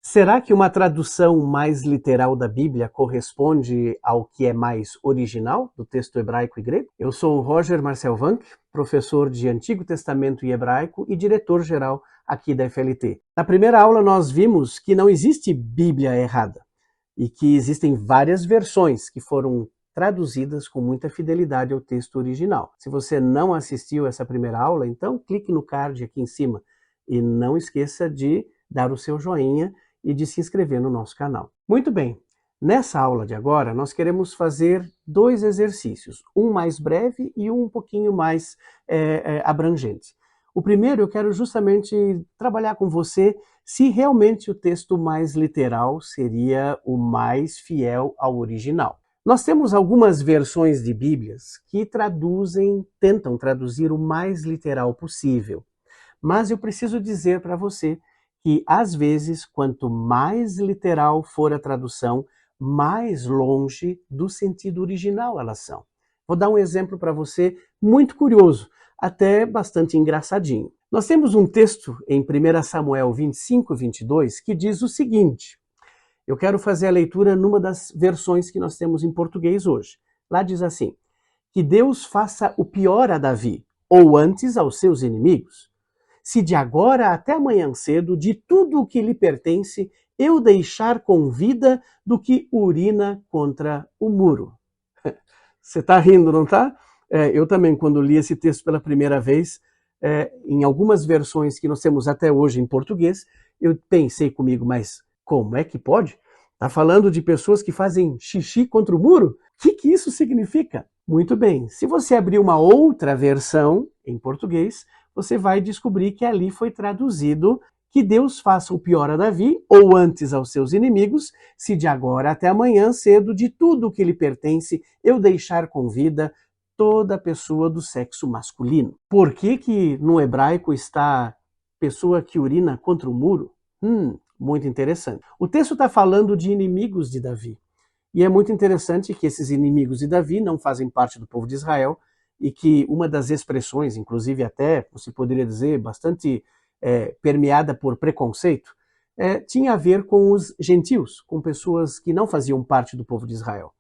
Será que uma tradução mais literal da Bíblia corresponde ao que é mais original do texto hebraico e grego? Eu sou o Roger Marcel Vanck, professor de Antigo Testamento e Hebraico e diretor-geral aqui da FLT. Na primeira aula nós vimos que não existe Bíblia errada e que existem várias versões que foram traduzidas com muita fidelidade ao texto original. Se você não assistiu essa primeira aula, então clique no card aqui em cima e não esqueça de dar o seu joinha e de se inscrever no nosso canal. Muito bem, nessa aula de agora nós queremos fazer dois exercícios, um mais breve e um pouquinho mais abrangente. O primeiro eu quero justamente trabalhar com você se realmente o texto mais literal seria o mais fiel ao original. Nós temos algumas versões de Bíblias que tentam traduzir o mais literal possível, mas eu preciso dizer para você que, às vezes, quanto mais literal for a tradução, mais longe do sentido original elas são. Vou dar um exemplo para você muito curioso, até bastante engraçadinho. Nós temos um texto em 1 Samuel 25, 22, que diz o seguinte. Eu quero fazer a leitura numa das versões que nós temos em português hoje. Lá diz assim, que Deus faça o pior a Davi, ou antes aos seus inimigos, se de agora até amanhã cedo, de tudo o que lhe pertence, eu deixar com vida do que urina contra o muro. Você está rindo, não está? Eu também, quando li esse texto pela primeira vez, em algumas versões que nós temos até hoje em português, eu pensei comigo, mas como é que pode? Está falando de pessoas que fazem xixi contra o muro? O que isso significa? Muito bem, se você abrir uma outra versão em português, você vai descobrir que ali foi traduzido que Deus faça o pior a Davi, ou antes aos seus inimigos, se de agora até amanhã cedo, de tudo o que lhe pertence, eu deixar com vida toda pessoa do sexo masculino. Por que no hebraico está pessoa que urina contra o muro? Muito interessante. O texto está falando de inimigos de Davi. E é muito interessante que esses inimigos de Davi não fazem parte do povo de Israel e que uma das expressões, inclusive até, você poderia dizer, bastante permeada por preconceito, tinha a ver com os gentios, com pessoas que não faziam parte do povo de Israel.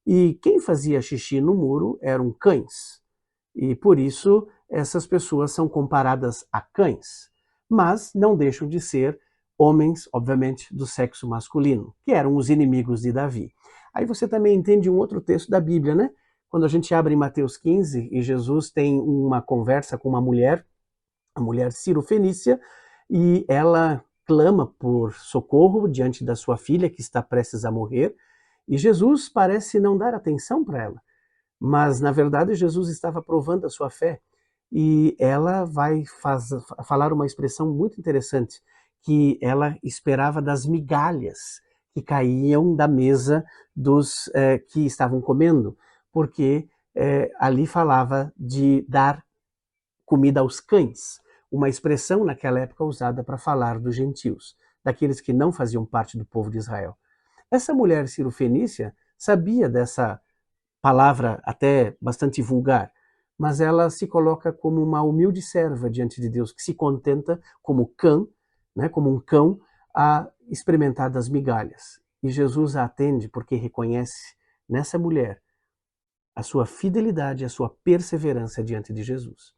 E quem fazia xixi no muro eram cães. E por isso essas pessoas são comparadas a cães, mas não deixam de ser homens, obviamente, do sexo masculino, que eram os inimigos de Davi. Aí você também entende um outro texto da Bíblia, né? Quando a gente abre em Mateus 15 e Jesus tem uma conversa com uma mulher, a mulher Ciro-Fenícia, e ela clama por socorro diante da sua filha que está prestes a morrer, e Jesus parece não dar atenção para ela. Mas, na verdade, Jesus estava provando a sua fé, e ela vai falar uma expressão muito interessante, que ela esperava das migalhas que caíam da mesa dos que estavam comendo, porque ali falava de dar comida aos cães, uma expressão naquela época usada para falar dos gentios, daqueles que não faziam parte do povo de Israel. Essa mulher Ciro-Fenícia sabia dessa palavra até bastante vulgar, mas ela se coloca como uma humilde serva diante de Deus, que se contenta como cão, né, como um cão, a experimentar das migalhas. E Jesus a atende porque reconhece nessa mulher a sua fidelidade, a sua perseverança diante de Jesus.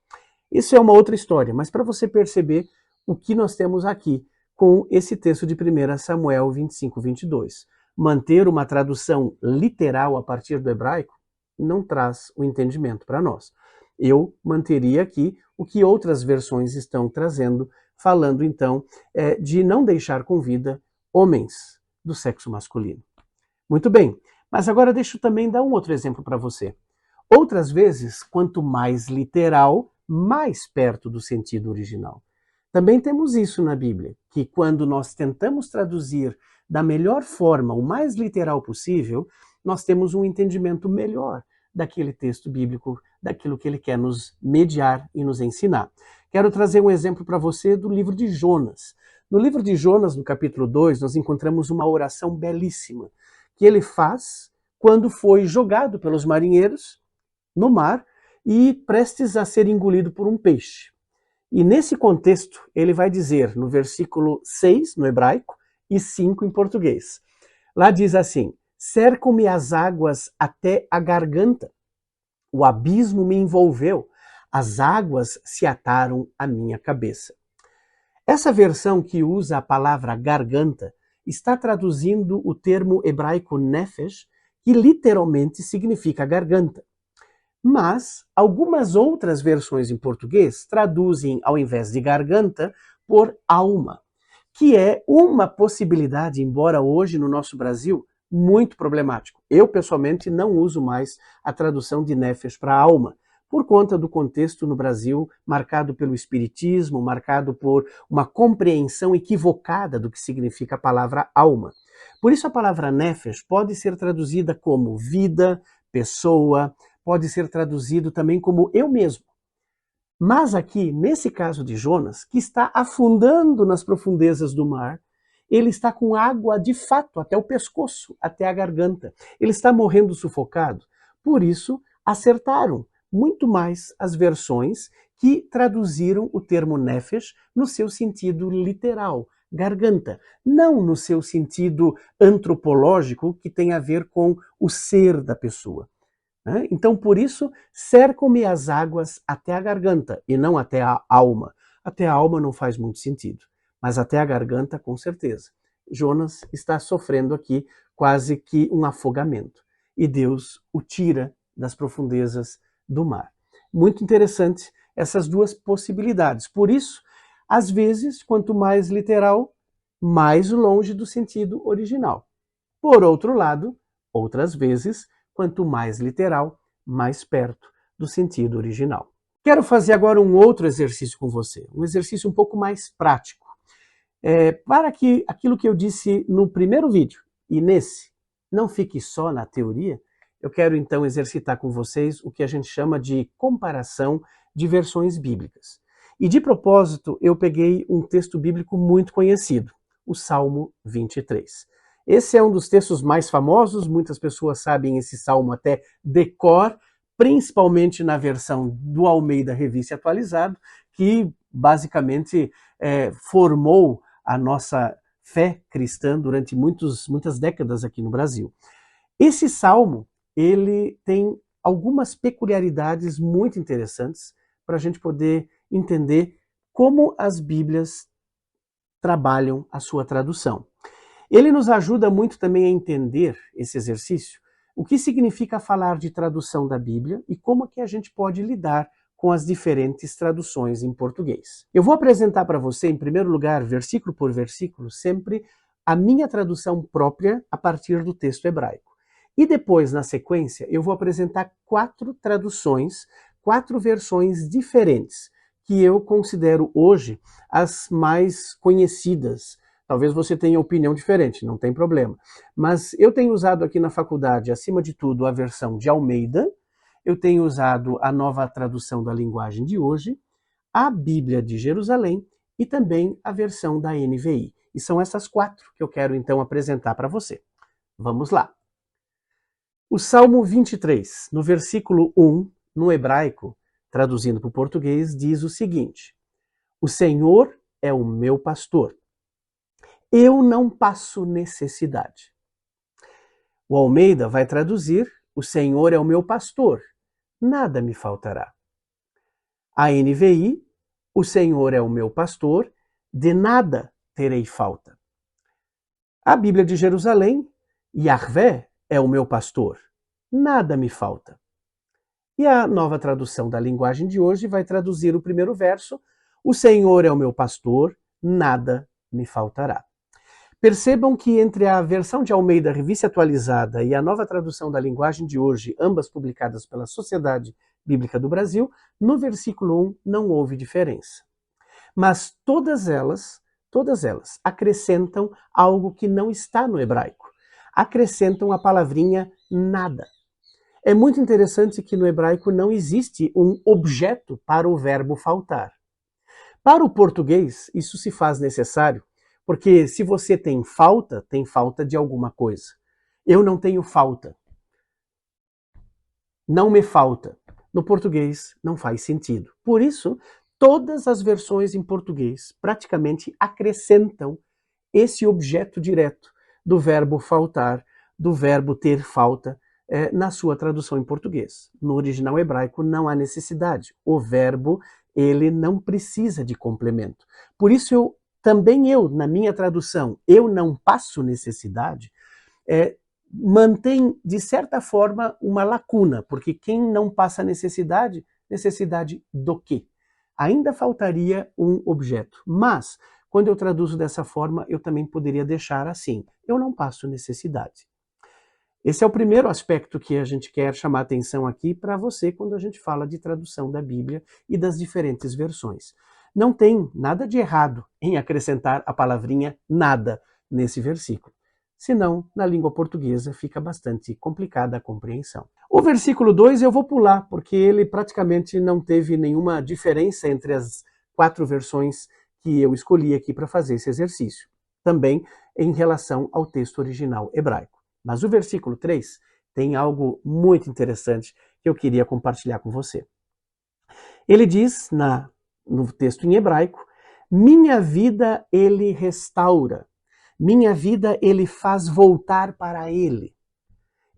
Isso é uma outra história, mas para você perceber o que nós temos aqui com esse texto de 1 Samuel 25, 22. Manter uma tradução literal a partir do hebraico não traz o entendimento para nós. Eu manteria aqui o que outras versões estão trazendo, falando então de não deixar com vida homens do sexo masculino. Muito bem, mas agora deixa eu também dar um outro exemplo para você. Outras vezes, quanto mais literal, mais perto do sentido original. Também temos isso na Bíblia, que quando nós tentamos traduzir da melhor forma, o mais literal possível, nós temos um entendimento melhor daquele texto bíblico, daquilo que ele quer nos mediar e nos ensinar. Quero trazer um exemplo para você do livro de Jonas. No livro de Jonas, no capítulo 2, nós encontramos uma oração belíssima que ele faz quando foi jogado pelos marinheiros no mar e prestes a ser engolido por um peixe. E nesse contexto, ele vai dizer, no versículo 6, no hebraico, e 5 em português. Lá diz assim: cercam-me as águas até a garganta, o abismo me envolveu, as águas se ataram à minha cabeça. Essa versão que usa a palavra garganta está traduzindo o termo hebraico nefesh, que literalmente significa garganta. Mas algumas outras versões em português traduzem, ao invés de garganta, por alma, que é uma possibilidade, embora hoje no nosso Brasil, muito problemático. Eu, pessoalmente, não uso mais a tradução de nefesh para alma, por conta do contexto no Brasil marcado pelo espiritismo, marcado por uma compreensão equivocada do que significa a palavra alma. Por isso a palavra nefesh pode ser traduzida como vida, pessoa, pode ser traduzido também como eu mesmo. Mas aqui, nesse caso de Jonas, que está afundando nas profundezas do mar, ele está com água de fato até o pescoço, até a garganta. Ele está morrendo sufocado. Por isso, acertaram muito mais as versões que traduziram o termo nefesh no seu sentido literal, garganta, não no seu sentido antropológico, que tem a ver com o ser da pessoa. Então, por isso, cercam-me as águas até a garganta e não até a alma. Até a alma não faz muito sentido, mas até a garganta, com certeza. Jonas está sofrendo aqui quase que um afogamento e Deus o tira das profundezas do mar. Muito interessante essas duas possibilidades. Por isso, às vezes, quanto mais literal, mais longe do sentido original. Por outro lado, outras vezes, quanto mais literal, mais perto do sentido original. Quero fazer agora um outro exercício com você, um exercício um pouco mais prático. Para que aquilo que eu disse no primeiro vídeo e nesse não fique só na teoria, eu quero então exercitar com vocês o que a gente chama de comparação de versões bíblicas. E de propósito, eu peguei um texto bíblico muito conhecido, o Salmo 23. Esse é um dos textos mais famosos, muitas pessoas sabem esse salmo até de cor, principalmente na versão do Almeida Revista Atualizado, que basicamente formou a nossa fé cristã durante muitas décadas aqui no Brasil. Esse salmo, ele tem algumas peculiaridades muito interessantes para a gente poder entender como as Bíblias trabalham a sua tradução. Ele nos ajuda muito também a entender esse exercício, o que significa falar de tradução da Bíblia e como é que a gente pode lidar com as diferentes traduções em português. Eu vou apresentar para você, em primeiro lugar, versículo por versículo, sempre a minha tradução própria a partir do texto hebraico. E depois, na sequência, eu vou apresentar 4 traduções, 4 versões diferentes, que eu considero hoje as mais conhecidas. Talvez você tenha opinião diferente, não tem problema. Mas eu tenho usado aqui na faculdade, acima de tudo, a versão de Almeida, eu tenho usado a nova tradução da linguagem de hoje, a Bíblia de Jerusalém e também a versão da NVI. E são essas 4 que eu quero então apresentar para você. Vamos lá. O Salmo 23, no versículo 1, no hebraico, traduzindo para o português, diz o seguinte: O Senhor é o meu pastor. Eu não passo necessidade. O Almeida vai traduzir: o Senhor é o meu pastor, nada me faltará. A NVI: o Senhor é o meu pastor, de nada terei falta. A Bíblia de Jerusalém: Yahvé é o meu pastor, nada me falta. E a nova tradução da linguagem de hoje vai traduzir o primeiro verso: o Senhor é o meu pastor, nada me faltará. Percebam que entre a versão de Almeida Revista Atualizada e a nova tradução da linguagem de hoje, ambas publicadas pela Sociedade Bíblica do Brasil, no versículo 1 não houve diferença. Mas todas elas acrescentam algo que não está no hebraico. Acrescentam a palavrinha nada. É muito interessante que no hebraico não existe um objeto para o verbo faltar. Para o português, isso se faz necessário, porque se você tem falta de alguma coisa. Eu não tenho falta. Não me falta. No português não faz sentido. Por isso, todas as versões em português praticamente acrescentam esse objeto direto do verbo faltar, do verbo ter falta, na sua tradução em português. No original hebraico não há necessidade. O verbo, ele não precisa de complemento. Por isso também eu, na minha tradução, eu não passo necessidade, mantém, de certa forma, uma lacuna, porque quem não passa necessidade do quê? Ainda faltaria um objeto. Mas, quando eu traduzo dessa forma, eu também poderia deixar assim: eu não passo necessidade. Esse é o primeiro aspecto que a gente quer chamar atenção aqui para você quando a gente fala de tradução da Bíblia e das diferentes versões. Não tem nada de errado em acrescentar a palavrinha nada nesse versículo. Senão, na língua portuguesa, fica bastante complicada a compreensão. O versículo 2 eu vou pular, porque ele praticamente não teve nenhuma diferença entre as 4 versões que eu escolhi aqui para fazer esse exercício. Também em relação ao texto original hebraico. Mas o versículo 3 tem algo muito interessante que eu queria compartilhar com você. Ele diz, no texto em hebraico, minha vida ele restaura, minha vida ele faz voltar para ele.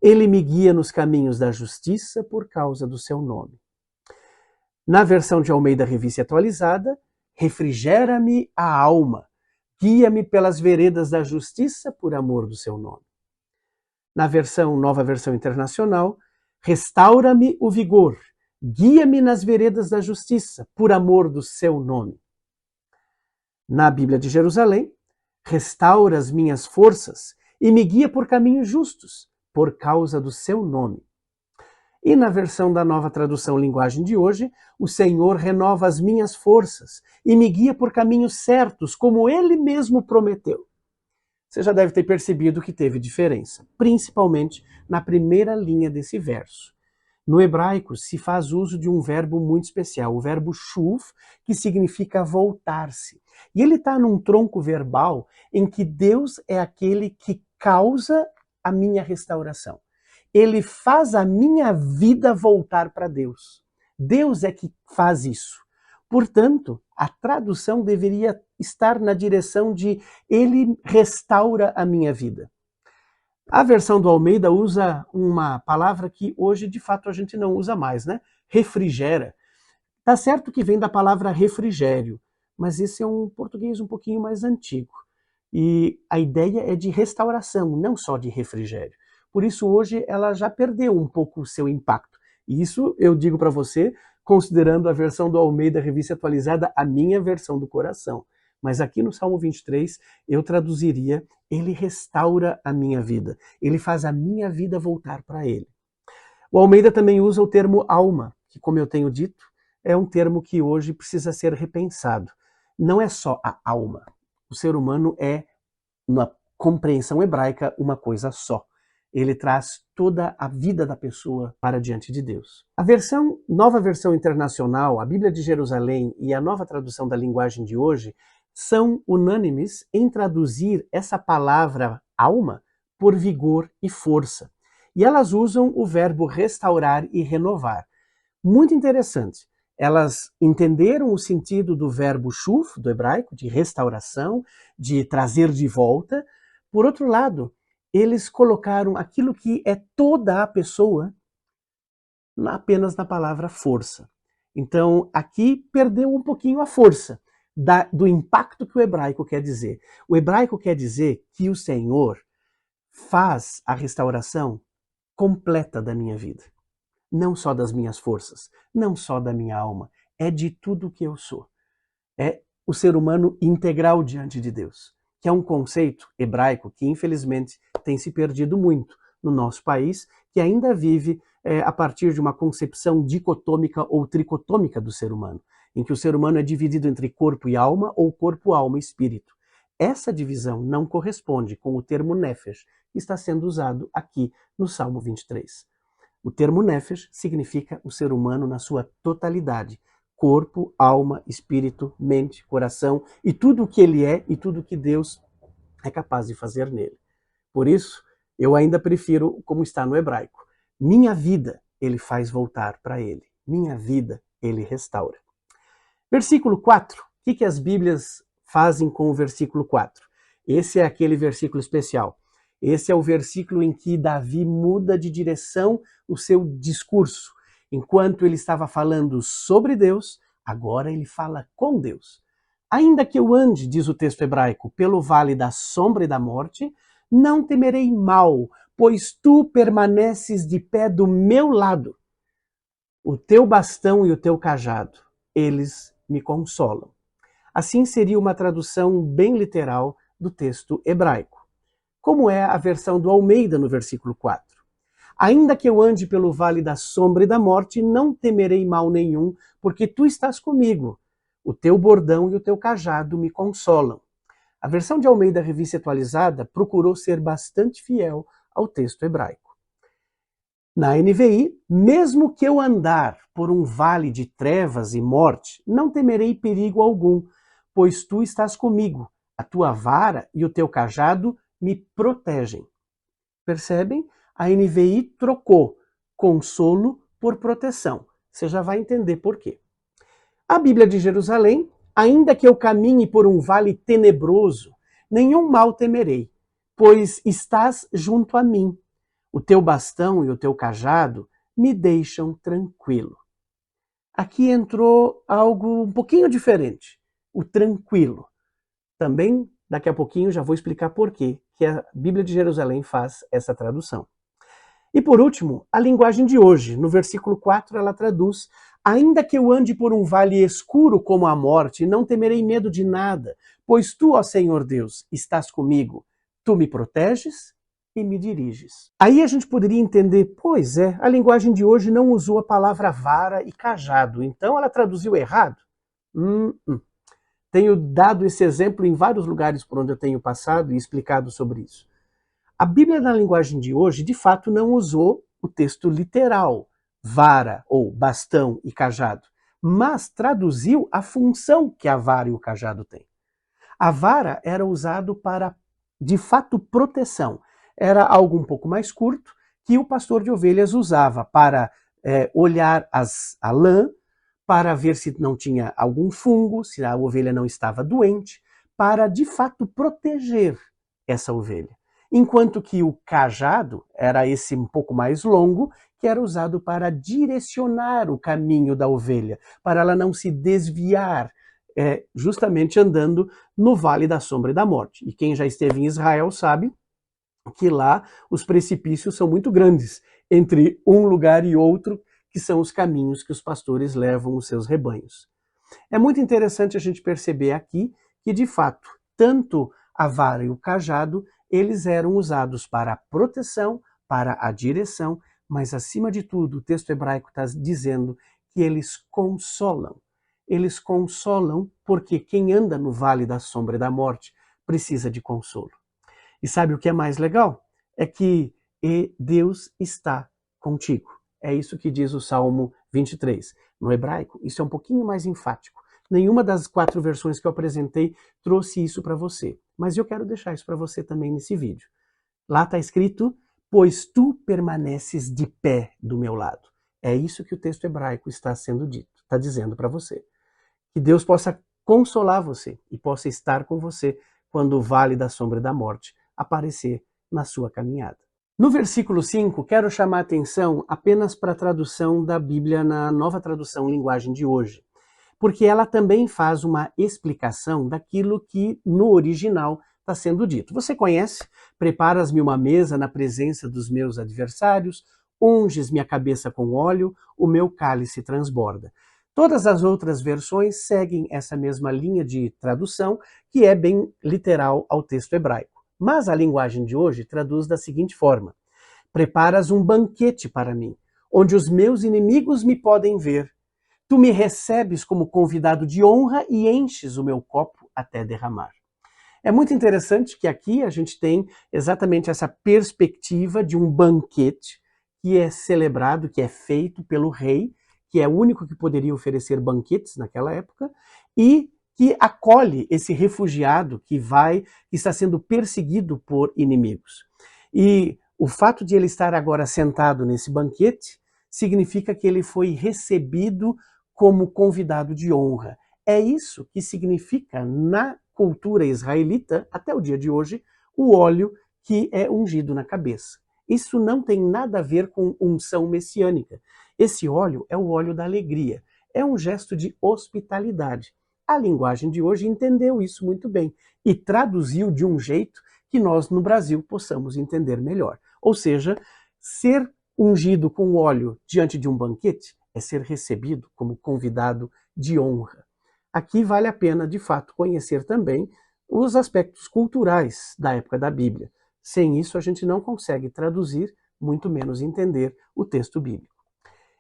Ele me guia nos caminhos da justiça por causa do seu nome. Na versão de Almeida Revista Atualizada, refrigera-me a alma, guia-me pelas veredas da justiça por amor do seu nome. Na Nova Versão Internacional, restaura-me o vigor, guia-me nas veredas da justiça, por amor do seu nome. Na Bíblia de Jerusalém, restaura as minhas forças e me guia por caminhos justos, por causa do seu nome. E na versão da Nova Tradução Linguagem de hoje, o Senhor renova as minhas forças e me guia por caminhos certos, como Ele mesmo prometeu. Você já deve ter percebido que teve diferença, principalmente na primeira linha desse verso. No hebraico se faz uso de um verbo muito especial, o verbo shuv, que significa voltar-se. E ele está num tronco verbal em que Deus é aquele que causa a minha restauração. Ele faz a minha vida voltar para Deus. Deus é que faz isso. Portanto, a tradução deveria estar na direção de ele restaura a minha vida. A versão do Almeida usa uma palavra que hoje, de fato, a gente não usa mais, né? Refrigera. Tá certo que vem da palavra refrigério, mas esse é um português um pouquinho mais antigo. E a ideia é de restauração, não só de refrigério. Por isso, hoje, ela já perdeu um pouco o seu impacto. E isso eu digo para você, considerando a versão do Almeida Revista Atualizada, a minha versão do coração. Mas aqui no Salmo 23, eu traduziria, ele restaura a minha vida. Ele faz a minha vida voltar para ele. O Almeida também usa o termo alma, que, como eu tenho dito, é um termo que hoje precisa ser repensado. Não é só a alma. O ser humano é, na compreensão hebraica, uma coisa só. Ele traz toda a vida da pessoa para diante de Deus. A Nova Versão Internacional, a Bíblia de Jerusalém e a Nova Tradução da Linguagem de hoje são unânimes em traduzir essa palavra alma por vigor e força. E elas usam o verbo restaurar e renovar. Muito interessante. Elas entenderam o sentido do verbo shuv, do hebraico, de restauração, de trazer de volta. Por outro lado, eles colocaram aquilo que é toda a pessoa apenas na palavra força. Então, aqui perdeu um pouquinho a força do impacto que o hebraico quer dizer. O hebraico quer dizer que o Senhor faz a restauração completa da minha vida. Não só das minhas forças, não só da minha alma, é de tudo que eu sou. É o ser humano integral diante de Deus, que é um conceito hebraico que, infelizmente, tem se perdido muito no nosso país, que ainda vive a partir de uma concepção dicotômica ou tricotômica do ser humano, em que o ser humano é dividido entre corpo e alma ou corpo, alma e espírito. Essa divisão não corresponde com o termo nefesh, que está sendo usado aqui no Salmo 23. O termo nefesh significa o ser humano na sua totalidade, corpo, alma, espírito, mente, coração e tudo o que ele é e tudo o que Deus é capaz de fazer nele. Por isso, eu ainda prefiro como está no hebraico. Minha vida ele faz voltar para ele. Minha vida ele restaura. Versículo 4. O que as Bíblias fazem com o versículo 4? Esse é aquele versículo especial. Esse é o versículo em que Davi muda de direção o seu discurso. Enquanto ele estava falando sobre Deus, agora ele fala com Deus. Ainda que eu ande, diz o texto hebraico, pelo vale da sombra e da morte, não temerei mal, pois tu permaneces de pé do meu lado. O teu bastão e o teu cajado, eles me consolam. Assim seria uma tradução bem literal do texto hebraico. Como é a versão do Almeida no versículo 4. Ainda que eu ande pelo vale da sombra e da morte, não temerei mal nenhum, porque tu estás comigo. O teu bordão e o teu cajado me consolam. A versão de Almeida Revista Atualizada procurou ser bastante fiel ao texto hebraico. Na NVI, mesmo que eu andar por um vale de trevas e morte, não temerei perigo algum, pois tu estás comigo. A tua vara e o teu cajado me protegem. Percebem? A NVI trocou consolo por proteção. Você já vai entender por quê. A Bíblia de Jerusalém, ainda que eu caminhe por um vale tenebroso, nenhum mal temerei, pois estás junto a mim. O teu bastão e o teu cajado me deixam tranquilo. Aqui entrou algo um pouquinho diferente, o tranquilo. Também, daqui a pouquinho, já vou explicar por quê que a Bíblia de Jerusalém faz essa tradução. E por último, a linguagem de hoje. No versículo 4, ela traduz: ainda que eu ande por um vale escuro como a morte, não temerei medo de nada, pois tu, ó Senhor Deus, estás comigo. Tu me proteges e me diriges. Aí a gente poderia entender, pois é, a linguagem de hoje não usou a palavra vara e cajado, então ela traduziu errado? Tenho dado esse exemplo em vários lugares por onde eu tenho passado e explicado sobre isso. A Bíblia na linguagem de hoje, de fato, não usou o texto literal, vara ou bastão e cajado, mas traduziu a função que a vara e o cajado têm. A vara era usado para, de fato, proteção. Era algo um pouco mais curto que o pastor de ovelhas usava para olhar a lã, para ver se não tinha algum fungo, se a ovelha não estava doente, para, de fato, proteger essa ovelha. Enquanto que o cajado era esse um pouco mais longo, que era usado para direcionar o caminho da ovelha, para ela não se desviar, justamente andando no vale da sombra e da morte. E quem já esteve em Israel sabe que lá os precipícios são muito grandes, entre um lugar e outro, que são os caminhos que os pastores levam os seus rebanhos. É muito interessante a gente perceber aqui que, de fato, tanto a vara e o cajado, eles eram usados para a proteção, para a direção, mas, acima de tudo, o texto hebraico está dizendo que eles consolam. Eles consolam porque quem anda no vale da sombra e da morte precisa de consolo. E sabe o que é mais legal? É que Deus está contigo. É isso que diz o Salmo 23. No hebraico, isso é um pouquinho mais enfático. Nenhuma das 4 versões que eu apresentei trouxe isso para você. Mas eu quero deixar isso para você também nesse vídeo. Lá está escrito, pois tu permaneces de pé do meu lado. É isso que o texto hebraico está sendo dito, está dizendo para você. Que Deus possa consolar você e possa estar com você quando o vale da sombra e da morte aparecer na sua caminhada. No versículo 5, quero chamar a atenção apenas para a tradução da Bíblia na Nova Tradução Linguagem de hoje, porque ela também faz uma explicação daquilo que no original está sendo dito. Você conhece? Preparas-me uma mesa na presença dos meus adversários, unges minha cabeça com óleo, o meu cálice transborda. Todas as outras versões seguem essa mesma linha de tradução, que é bem literal ao texto hebraico. Mas a linguagem de hoje traduz da seguinte forma: preparas um banquete para mim, onde os meus inimigos me podem ver. Tu me recebes como convidado de honra e enches o meu copo até derramar. É muito interessante que aqui a gente tem exatamente essa perspectiva de um banquete que é celebrado, que é feito pelo rei, que é o único que poderia oferecer banquetes naquela época, e que acolhe esse refugiado que está sendo perseguido por inimigos. E o fato de ele estar agora sentado nesse banquete significa que ele foi recebido como convidado de honra. É isso que significa cultura israelita, até o dia de hoje, o óleo que é ungido na cabeça. Isso não tem nada a ver com unção messiânica. Esse óleo é o óleo da alegria. É um gesto de hospitalidade. A linguagem de hoje entendeu isso muito bem e traduziu de um jeito que nós no Brasil possamos entender melhor. Ou seja, ser ungido com óleo diante de um banquete é ser recebido como convidado de honra. Aqui vale a pena, de fato, conhecer também os aspectos culturais da época da Bíblia. Sem isso, a gente não consegue traduzir, muito menos entender o texto bíblico.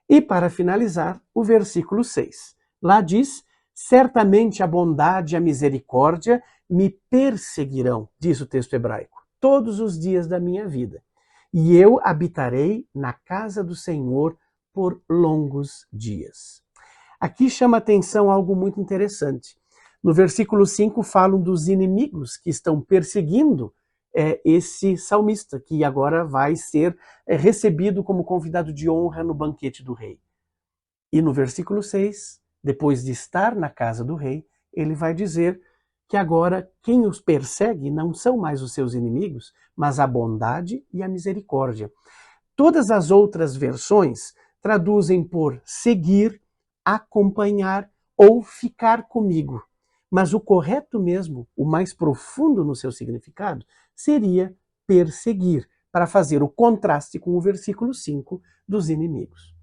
E para finalizar, o versículo 6. Lá diz: certamente a bondade e a misericórdia me perseguirão, diz o texto hebraico, todos os dias da minha vida. E eu habitarei na casa do Senhor por longos dias. Aqui chama atenção algo muito interessante. No versículo 5 falam dos inimigos que estão perseguindo esse salmista, que agora vai ser recebido como convidado de honra no banquete do rei. E no versículo 6, depois de estar na casa do rei, ele vai dizer que agora quem os persegue não são mais os seus inimigos, mas a bondade e a misericórdia. Todas as outras versões traduzem por seguir, acompanhar ou ficar comigo. Mas o correto mesmo, o mais profundo no seu significado, seria perseguir, para fazer o contraste com o versículo 5 dos inimigos.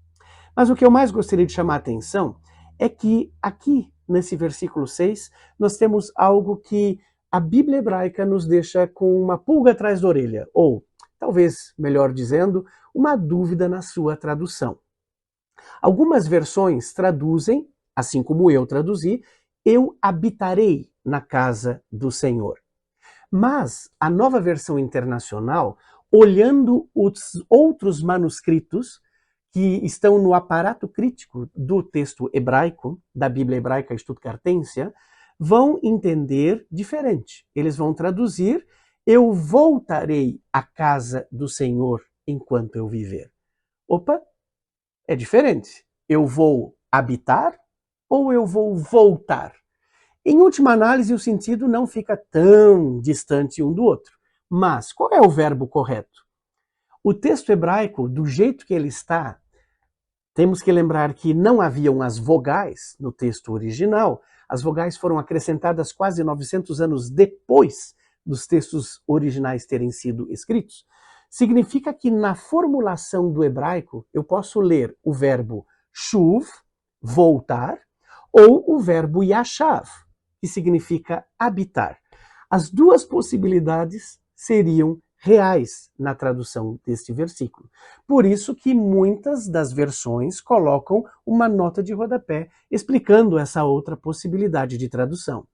Mas o que eu mais gostaria de chamar a atenção é que aqui, nesse versículo 6, nós temos algo que a Bíblia hebraica nos deixa com uma pulga atrás da orelha, ou, talvez, melhor dizendo, uma dúvida na sua tradução. Algumas versões traduzem, assim como eu traduzi, eu habitarei na casa do Senhor. Mas a Nova Versão Internacional, olhando os outros manuscritos que estão no aparato crítico do texto hebraico, da Bíblia hebraica Stuttgartensia, vão entender diferente. Eles vão traduzir: eu voltarei à casa do Senhor enquanto eu viver. Opa, é diferente. Eu vou habitar ou eu vou voltar? Em última análise, o sentido não fica tão distante um do outro. Mas qual é o verbo correto? O texto hebraico, do jeito que ele está, temos que lembrar que não haviam as vogais no texto original. As vogais foram acrescentadas quase 900 anos depois dos textos originais terem sido escritos. Significa que na formulação do hebraico eu posso ler o verbo shuv, voltar, ou o verbo yashav, que significa habitar. As duas possibilidades seriam reais na tradução deste versículo. Por isso que muitas das versões colocam uma nota de rodapé explicando essa outra possibilidade de tradução.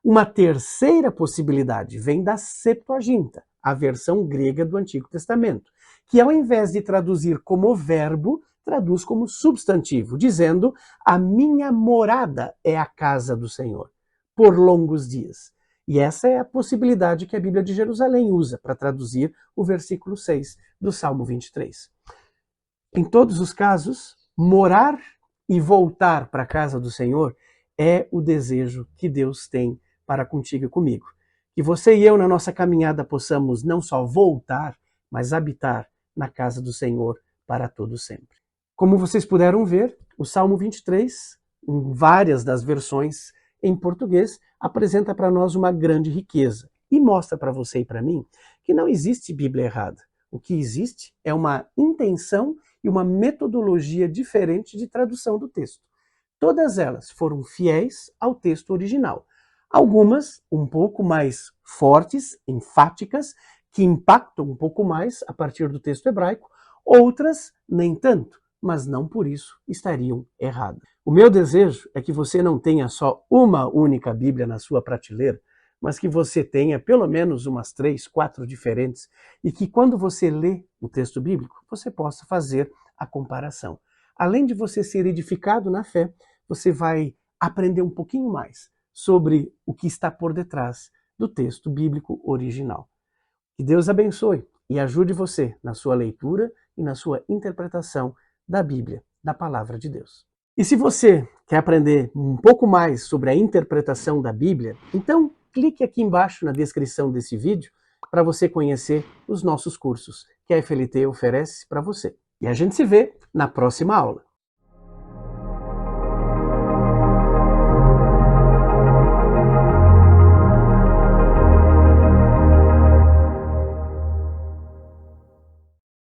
Uma terceira possibilidade vem da Septuaginta, a versão grega do Antigo Testamento, que ao invés de traduzir como verbo, traduz como substantivo, dizendo: a minha morada é a casa do Senhor, por longos dias. E essa é a possibilidade que a Bíblia de Jerusalém usa para traduzir o versículo 6 do Salmo 23. Em todos os casos, morar e voltar para a casa do Senhor é o desejo que Deus tem para contigo e comigo. Que você e eu, na nossa caminhada, possamos não só voltar, mas habitar na casa do Senhor para todo sempre. Como vocês puderam ver, o Salmo 23, em várias das versões em português, apresenta para nós uma grande riqueza e mostra para você e para mim que não existe Bíblia errada. O que existe é uma intenção e uma metodologia diferente de tradução do texto. Todas elas foram fiéis ao texto original. Algumas um pouco mais fortes, enfáticas, que impactam um pouco mais a partir do texto hebraico, outras nem tanto, mas não por isso estariam erradas. O meu desejo é que você não tenha só uma única Bíblia na sua prateleira, mas que você tenha pelo menos umas 3, 4 diferentes e que quando você lê o texto bíblico, você possa fazer a comparação. Além de você ser edificado na fé, você vai aprender um pouquinho mais sobre o que está por detrás do texto bíblico original. Que Deus abençoe e ajude você na sua leitura e na sua interpretação da Bíblia, da Palavra de Deus. E se você quer aprender um pouco mais sobre a interpretação da Bíblia, então clique aqui embaixo na descrição desse vídeo para você conhecer os nossos cursos que a FLT oferece para você. E a gente se vê na próxima aula.